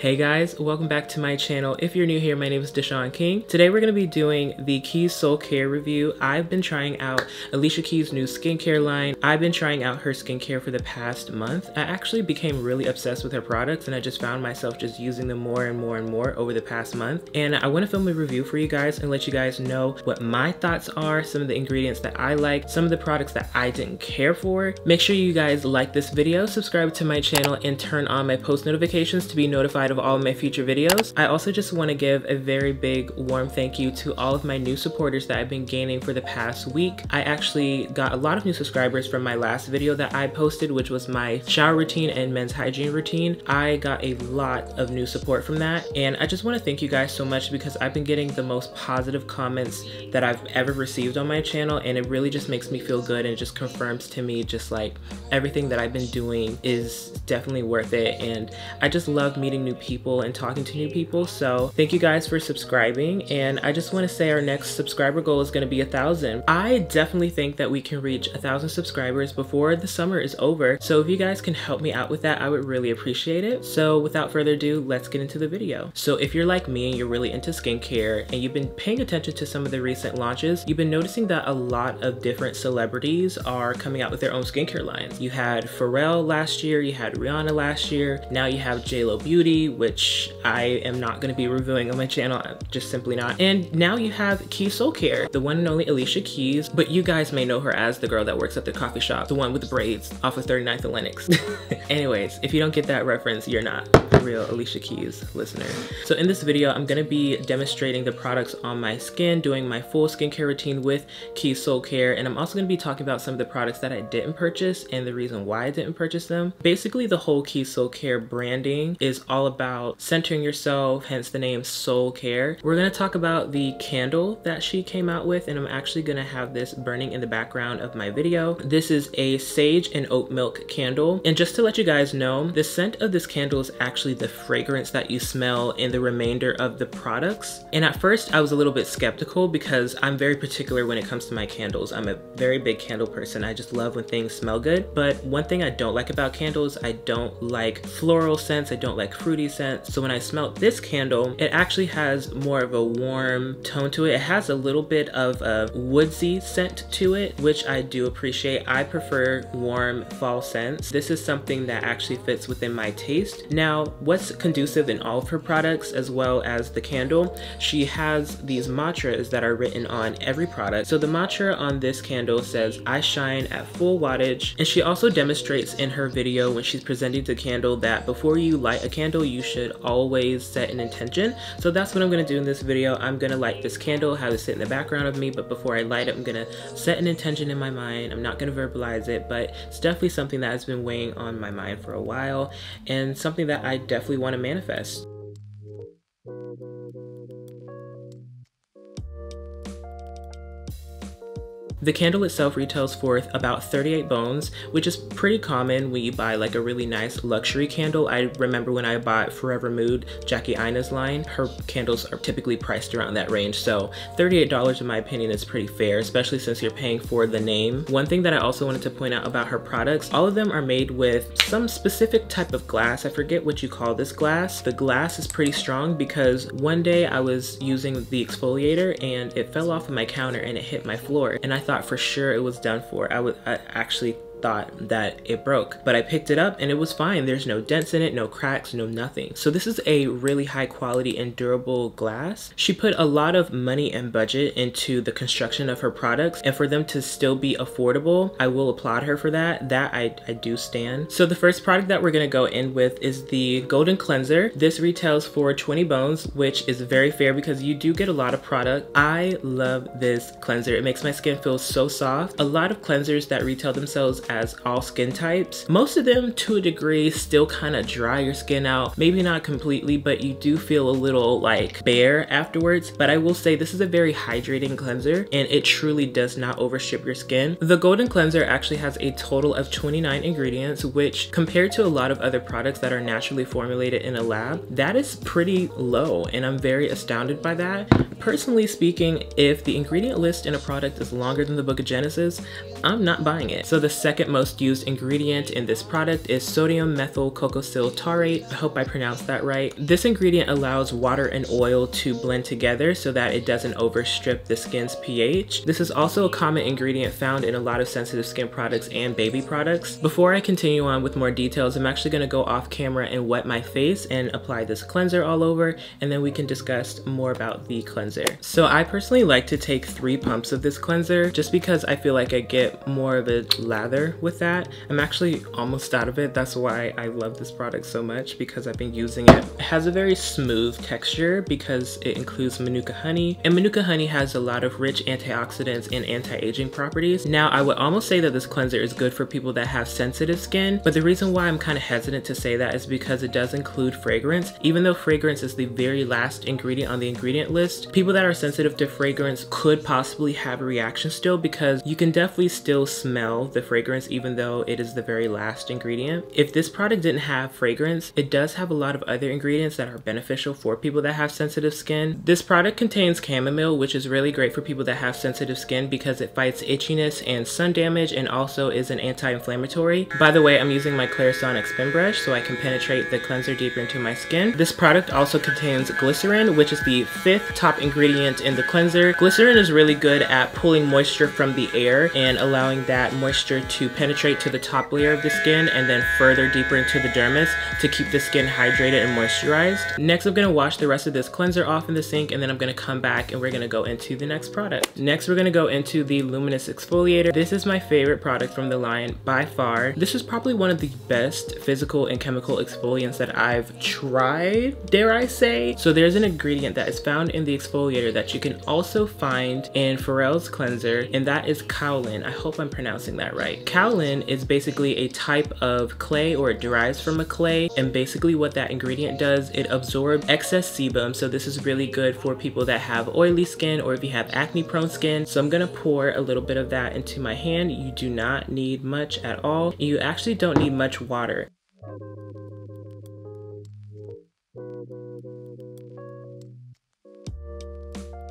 Hey guys, welcome back to my channel. If you're new here, my name is Dishon King. Today we're going to be doing the Keys Soul Care review. I've been trying out Alicia Keys' new skincare line. I've been trying out her skincare for the past month. I actually became really obsessed with her products and I just found myself just using them more and more and more over the past month. And I want to film a review for you guys and let you guys know what my thoughts are, some of the ingredients that I like, some of the products that I didn't care for. Make sure you guys like this video, subscribe to my channel, and turn on my post notifications to be notified of all of my future videos. I also just want to give a very big warm thank you to all of my new supporters that I've been gaining for the past week. I actually got a lot of new subscribers from my last video that I posted, which was my shower routine and men's hygiene routine. I got a lot of new support from that, and I just want to thank you guys so much because I've been getting the most positive comments that I've ever received on my channel, and it really just makes me feel good and it just confirms to me just like everything that I've been doing is definitely worth it. And I just love meeting new people and talking to new people. So thank you guys for subscribing, and I just want to say our next subscriber goal is going to be 1,000. I definitely think that we can reach 1,000 subscribers before the summer is over, so if you guys can help me out with that, I would really appreciate it. So without further ado, let's get into the video. So if you're like me and you're really into skincare and you've been paying attention to some of the recent launches, you've been noticing that a lot of different celebrities are coming out with their own skincare lines. You had Pharrell last year, you had Rihanna last year, now you have JLo Beauty, which I am not going to be reviewing on my channel, I'm just simply not. And now you have Keys Soul Care, the one and only Alicia Keys, but you guys may know her as the girl that works at the coffee shop, the one with the braids off of 39th and Lennox. Anyways, if you don't get that reference, you're not a real Alicia Keys listener. So in this video, I'm going to be demonstrating the products on my skin, doing my full skincare routine with Keys Soul Care, and I'm also going to be talking about some of the products that I didn't purchase and the reason why I didn't purchase them. Basically, the whole Keys Soul Care branding is all about centering yourself, hence the name Soul Care. We're going to talk about the candle that she came out with, and I'm actually going to have this burning in the background of my video. This is a sage and oat milk candle, and just to let you guys know, the scent of this candle is actually the fragrance that you smell in the remainder of the products. And at first I was a little bit skeptical because I'm very particular when it comes to my candles. I'm a very big candle person. I just love when things smell good. But one thing I don't like about candles, I don't like floral scents, I don't like fruity scents. So when I smelled this candle, it actually has more of a warm tone to it. It has a little bit of a woodsy scent to it, which I do appreciate. I prefer warm fall scents. This is something that actually fits within my taste. Now, what's conducive in all of her products as well as the candle, she has these mantras that are written on every product. So the mantra on this candle says, "I shine at full wattage," and she also demonstrates in her video when she's presenting the candle that before you light a candle, you should always set an intention. So that's what I'm going to do in this video. I'm going to light this candle, have it sit in the background of me, but before I light it, I'm going to set an intention in my mind. I'm not going to verbalize it, but it's definitely something that has been weighing on my mind for a while and something that I definitely want to manifest. The candle itself retails for about 38 bones, which is pretty common when you buy like a really nice luxury candle. I remember when I bought Forever Mood, Jackie Aina's line, her candles are typically priced around that range. So $38 in my opinion is pretty fair, especially since you're paying for the name. One thing that I also wanted to point out about her products, all of them are made with some specific type of glass. I forget what you call this glass. The glass is pretty strong because one day I was using the exfoliator and it fell off of my counter and it hit my floor, and I thought for sure it was done for. I actually thought that it broke, but I picked it up and it was fine. There's no dents in it, no cracks, no nothing. So this is a really high quality and durable glass. She put a lot of money and budget into the construction of her products, and for them to still be affordable, I will applaud her for that. I do stand. So the first product that we're gonna go in with is the Golden Cleanser. This retails for 20 bones, which is very fair because you do get a lot of product. I love this cleanser. It makes my skin feel so soft. A lot of cleansers that retail themselves as all skin types, most of them to a degree still kind of dry your skin out, maybe not completely, but you do feel a little like bare afterwards. But I will say this is a very hydrating cleanser and it truly does not overstrip your skin. The Golden Cleanser actually has a total of 29 ingredients, which compared to a lot of other products that are naturally formulated in a lab, that is pretty low, and I'm very astounded by that. Personally speaking, if the ingredient list in a product is longer than the Book of Genesis, I'm not buying it. So the second second most used ingredient in this product is sodium methyl cocosyltarate tartrate. I hope I pronounced that right. This ingredient allows water and oil to blend together so that it doesn't overstrip the skin's pH. This is also a common ingredient found in a lot of sensitive skin products and baby products. Before I continue on with more details, I'm actually going to go off camera and wet my face and apply this cleanser all over, and then we can discuss more about the cleanser. So I personally like to take 3 pumps of this cleanser just because I feel like I get more of a lather with that. I'm actually almost out of it. That's why I love this product so much, because I've been using it. It has a very smooth texture because it includes manuka honey, and manuka honey has a lot of rich antioxidants and anti-aging properties. Now, I would almost say that this cleanser is good for people that have sensitive skin, but the reason why I'm kind of hesitant to say that is because it does include fragrance. Even though fragrance is the very last ingredient on the ingredient list, people that are sensitive to fragrance could possibly have a reaction still, because you can definitely still smell the fragrance even though it is the very last ingredient. If this product didn't have fragrance, it does have a lot of other ingredients that are beneficial for people that have sensitive skin. This product contains chamomile, which is really great for people that have sensitive skin because it fights itchiness and sun damage, and also is an anti-inflammatory. By the way, I'm using my Clarisonic spin brush so I can penetrate the cleanser deeper into my skin. This product also contains glycerin, which is the 5th top ingredient in the cleanser. Glycerin is really good at pulling moisture from the air and allowing that moisture to penetrate to the top layer of the skin and then further deeper into the dermis to keep the skin hydrated and moisturized. Next, I'm going to wash the rest of this cleanser off in the sink, and then I'm going to come back and we're going to go into the next product. Next, we're going to go into the luminous exfoliator. This is my favorite product from the line by far. This is probably one of the best physical and chemical exfoliants that I've tried, dare I say. So there's an ingredient that is found in the exfoliator that you can also find in Pharrell's cleanser, and that is kaolin. I hope I'm pronouncing that right. Kaolin is basically a type of clay, or it derives from a clay, and basically what that ingredient does, it absorbs excess sebum. So this is really good for people that have oily skin or if you have acne prone skin. So I'm gonna pour a little bit of that into my hand. You do not need much at all. You actually don't need much water.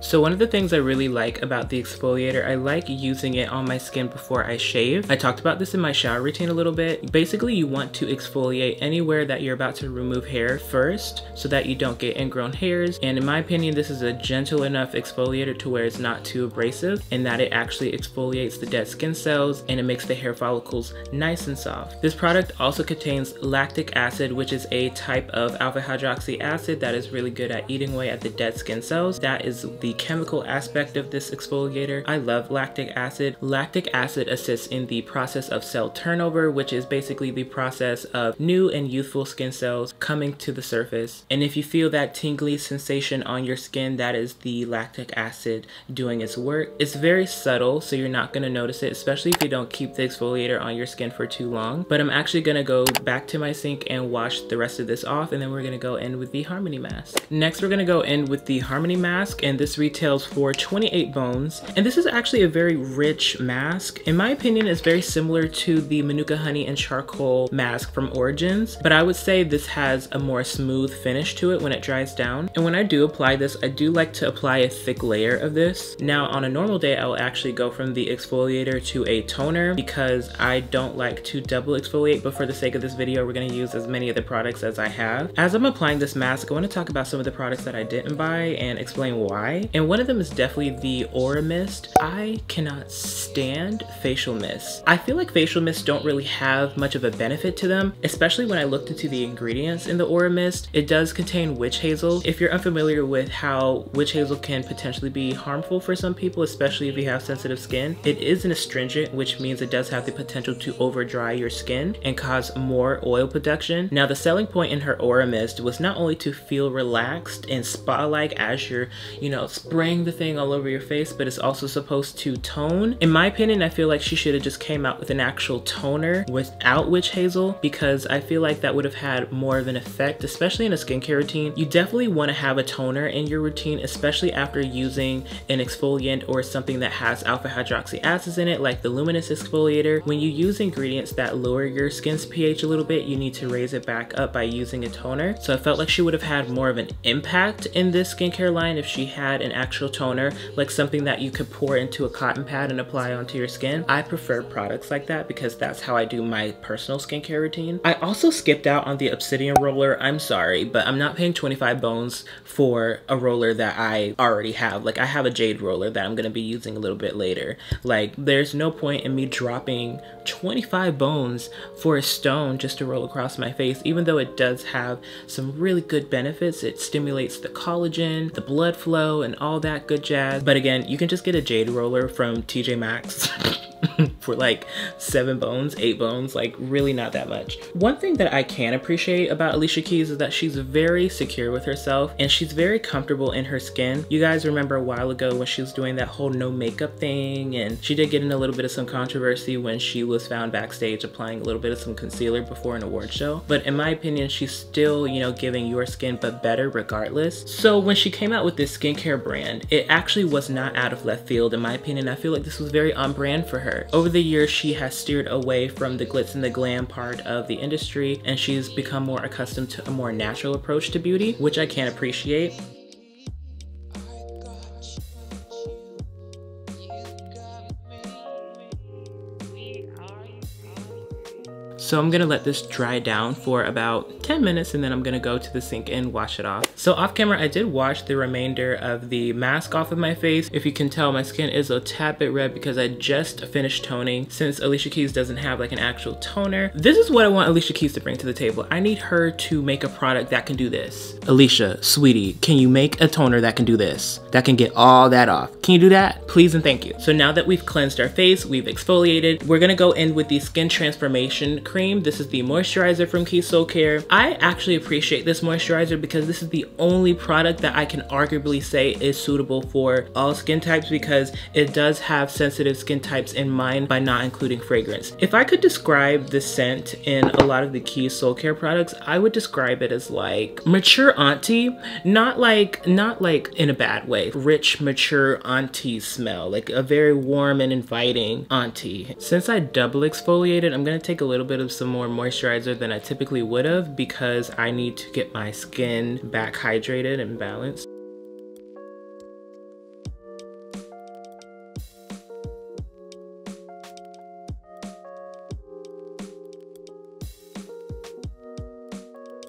So one of the things I really like about the exfoliator, I like using it on my skin before I shave. I talked about this in my shower routine a little bit. Basically, you want to exfoliate anywhere that you're about to remove hair first so that you don't get ingrown hairs. And in my opinion, this is a gentle enough exfoliator to where it's not too abrasive, and that it actually exfoliates the dead skin cells and it makes the hair follicles nice and soft. This product also contains lactic acid, which is a type of alpha hydroxy acid that is really good at eating away at the dead skin cells. That is the chemical aspect of this exfoliator. I love lactic acid. Lactic acid assists in the process of cell turnover, which is basically the process of new and youthful skin cells coming to the surface. And if you feel that tingly sensation on your skin, that is the lactic acid doing its work. It's very subtle, so you're not going to notice it, especially if you don't keep the exfoliator on your skin for too long. But I'm actually going to go back to my sink and wash the rest of this off, and then we're going to go in with the Harmony mask. Next, we're going to go in with the Harmony mask, and this retails for 28 bones, and this is actually a very rich mask. In my opinion, it's very similar to the Manuka Honey and Charcoal mask from Origins, but I would say this has a more smooth finish to it when it dries down. And when I do apply this, I do like to apply a thick layer of this. Now, on a normal day, I'll actually go from the exfoliator to a toner because I don't like to double exfoliate, but for the sake of this video, we're going to use as many of the products as I have. As I'm applying this mask, I want to talk about some of the products that I didn't buy and explain why. And one of them is definitely the Aura Mist. I cannot stand facial mists. I feel like facial mists don't really have much of a benefit to them, especially when I looked into the ingredients in the Aura Mist. It does contain witch hazel. If you're unfamiliar with how witch hazel can potentially be harmful for some people, especially if you have sensitive skin, it is an astringent, which means it does have the potential to over dry your skin and cause more oil production. Now, the selling point in her Aura Mist was not only to feel relaxed and spa-like as you're, spraying the thing all over your face, but it's also supposed to tone. In my opinion, I feel like she should have just came out with an actual toner without witch hazel, because I feel like that would have had more of an effect, especially in a skincare routine. You definitely want to have a toner in your routine, especially after using an exfoliant or something that has alpha hydroxy acids in it, like the luminous exfoliator. When you use ingredients that lower your skin's pH a little bit, you need to raise it back up by using a toner. So I felt like she would have had more of an impact in this skincare line if she had an an actual toner, like something that you could pour into a cotton pad and apply onto your skin, I prefer products like that because that's how I do my personal skincare routine. I also skipped out on the obsidian roller. I'm sorry, but I'm not paying 25 bones for a roller that I already have. Like, I have a jade roller that I'm gonna be using a little bit later. Like, there's no point in me dropping 25 bones for a stone just to roll across my face, even though it does have some really good benefits. It stimulates the collagen, the blood flow, and all that good jazz. But again, you can just get a jade roller from TJ Maxx for like 7 bones, 8 bones, like really not that much. One thing that I can appreciate about Alicia Keys is that she's very secure with herself and she's very comfortable in her skin. You guys remember a while ago when she was doing that whole no makeup thing, and she did get in a little bit of some controversy when she was found backstage applying a little bit of some concealer before an award show. But in my opinion, she's still, you know, giving your skin but better regardless. So when she came out with this skincare brand, it actually was not out of left field. In my opinion, I feel like this was very on brand for her. Over the years, she has steered away from the glitz and the glam part of the industry, and she's become more accustomed to a more natural approach to beauty, which I can appreciate. So I'm gonna let this dry down for about 10 minutes and then I'm gonna go to the sink and wash it off. So off camera, I did wash the remainder of the mask off of my face. If you can tell, my skin is a tad bit red because I just finished toning. Since Alicia Keys doesn't have like an actual toner, this is what I want Alicia Keys to bring to the table. I need her to make a product that can do this. Alicia, sweetie, can you make a toner that can do this? That can get all that off. Can you do that? Please and thank you. So now that we've cleansed our face, we've exfoliated, we're gonna go in with the Skin Transformation Cream. This is the moisturizer from Keys Soulcare. I actually appreciate this moisturizer because this is the only product that I can arguably say is suitable for all skin types because it does have sensitive skin types in mind by not including fragrance. If I could describe the scent in a lot of the Keys Soulcare products, I would describe it as like mature auntie, not like in a bad way. Rich, mature auntie smell, like a very warm and inviting auntie. Since I double exfoliated, I'm gonna take a little bit of some more moisturizer than I typically would have because I need to get my skin back hydrated and balanced.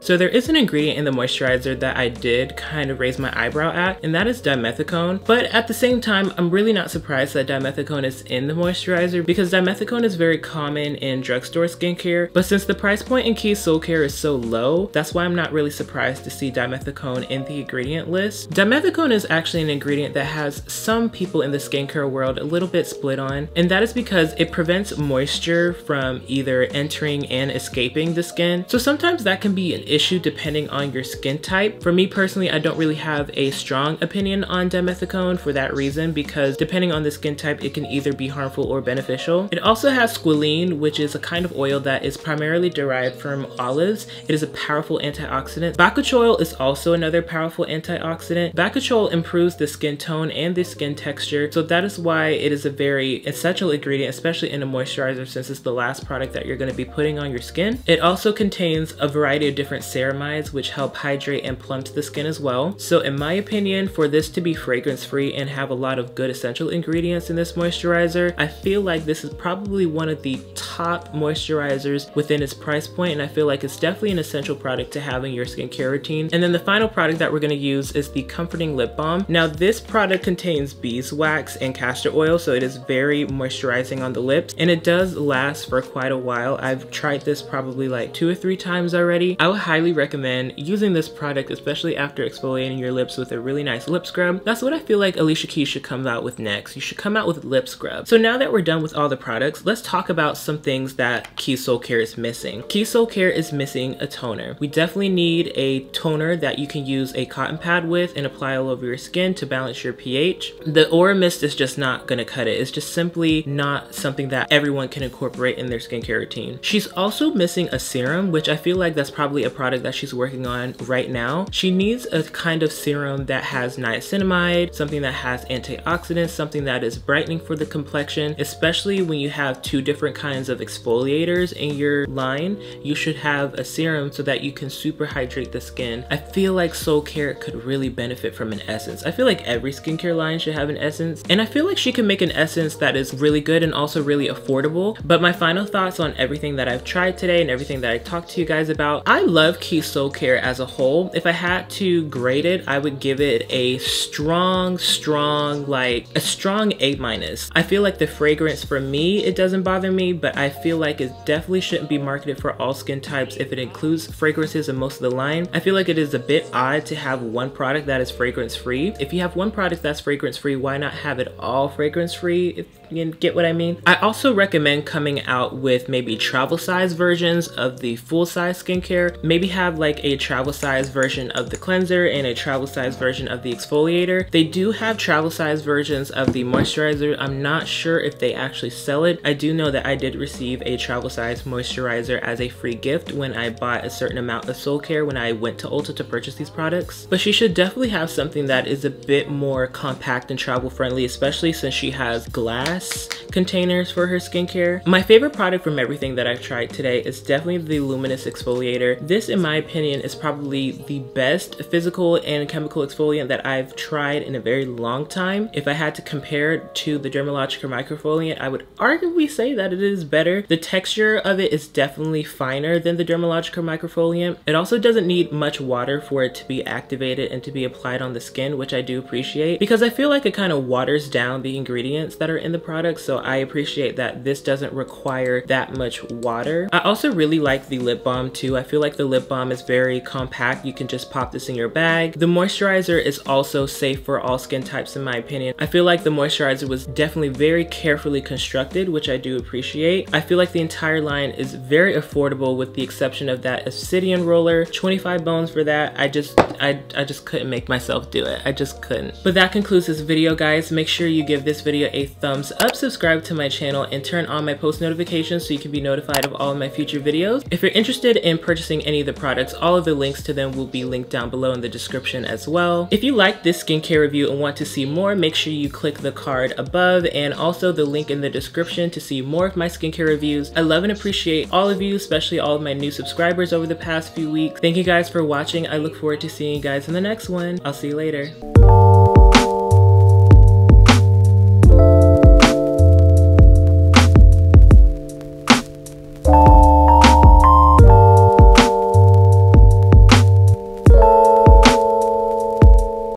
So there is an ingredient in the moisturizer that I did kind of raise my eyebrow at, and that is dimethicone. But at the same time, I'm really not surprised that dimethicone is in the moisturizer because dimethicone is very common in drugstore skincare. But since the price point in Keys Soulcare is so low, that's why I'm not really surprised to see dimethicone in the ingredient list. Dimethicone is actually an ingredient that has some people in the skincare world a little bit split on, and that is because it prevents moisture from either entering and escaping the skin. So sometimes that can be an issue depending on your skin type. For me personally, I don't really have a strong opinion on dimethicone for that reason because depending on the skin type, it can either be harmful or beneficial. It also has squalene, which is a kind of oil that is primarily derived from olives. It is a powerful antioxidant. Bakuchiol is also another powerful antioxidant. Bakuchiol improves the skin tone and the skin texture, so that is why it is a very essential ingredient, especially in a moisturizer since it's the last product that you're going to be putting on your skin. It also contains a variety of different ceramides which help hydrate and plump the skin as well. So in my opinion, for this to be fragrance free and have a lot of good essential ingredients in this moisturizer, I feel like this is probably one of the top moisturizers within its price point, and I feel like it's definitely an essential product to have in your skincare routine. And then the final product that we're going to use is the Comforting Lip Balm. Now this product contains beeswax and castor oil, so it is very moisturizing on the lips and it does last for quite a while. I've tried this probably like 2 or 3 times already. I would highly recommend using this product, especially after exfoliating your lips with a really nice lip scrub. That's what I feel like Alicia Keys should come out with next. You should come out with lip scrub. So now that we're done with all the products, let's talk about some things that Keys Soulcare is missing. Keys Soulcare is missing a toner. We definitely need a toner that you can use a cotton pad with and apply all over your skin to balance your pH. The Aura Mist is just not gonna cut it. It's just simply not something that everyone can incorporate in their skincare routine. She's also missing a serum, which I feel like that's probably a product that she's working on right now. She needs a kind of serum that has niacinamide, something that has antioxidants, something that is brightening for the complexion, especially when you have two different kinds of exfoliators in your line. You should have a serum so that you can super hydrate the skin. I feel like Soulcare could really benefit from an essence. I feel like every skincare line should have an essence, and I feel like she can make an essence that is really good and also really affordable. But my final thoughts on everything that I've tried today and everything that I talked to you guys about, I love Keys Soulcare as a whole. If I had to grade it, I would give it a strong A-. I feel like the fragrance, for me, it doesn't bother me, but I feel like it definitely shouldn't be marketed for all skin types if it includes fragrances in most of the line. I feel like it is a bit odd to have one product that is fragrance free. If you have one product that's fragrance free, why not have it all fragrance free, if you get what I mean? I also recommend coming out with maybe travel size versions of the full size skincare. Maybe have like a travel size version of the cleanser and a travel size version of the exfoliator. They do have travel size versions of the moisturizer. I'm not sure if they actually sell it. I do know that I did receive a travel size moisturizer as a free gift when I bought a certain amount of Soulcare when I went to Ulta to purchase these products. But she should definitely have something that is a bit more compact and travel friendly, especially since she has glass containers for her skincare. My favorite product from everything that I've tried today is definitely the Luminous exfoliator. This, in my opinion, is probably the best physical and chemical exfoliant that I've tried in a very long time. If I had to compare it to the Dermalogica microfoliant, I would arguably say that it is better. The texture of it is definitely finer than the Dermalogica microfoliant. It also doesn't need much water for it to be activated and to be applied on the skin, which I do appreciate, because I feel like it kind of waters down the ingredients that are in the product, so I appreciate that this doesn't require that much water. I also really like the lip balm too. I feel like the lip balm is very compact. You can just pop this in your bag. The moisturizer is also safe for all skin types, in my opinion. I feel like the moisturizer was definitely very carefully constructed, which I do appreciate. I feel like the entire line is very affordable with the exception of that obsidian roller. 25 bones for that. I just couldn't make myself do it. I just couldn't. But that concludes this video, guys. Make sure you give this video a thumbs up, subscribe to my channel, and turn on my post notifications so you can be notified of all of my future videos. If you're interested in purchasing any of the products, all of the links to them will be linked down below in the description as well. If you like this skincare review and want to see more, make sure you click the card above and also the link in the description to see more of my skincare reviews. I love and appreciate all of you, especially all of my new subscribers over the past few weeks. Thank you guys for watching. I look forward to seeing you guys in the next one. I'll see you later.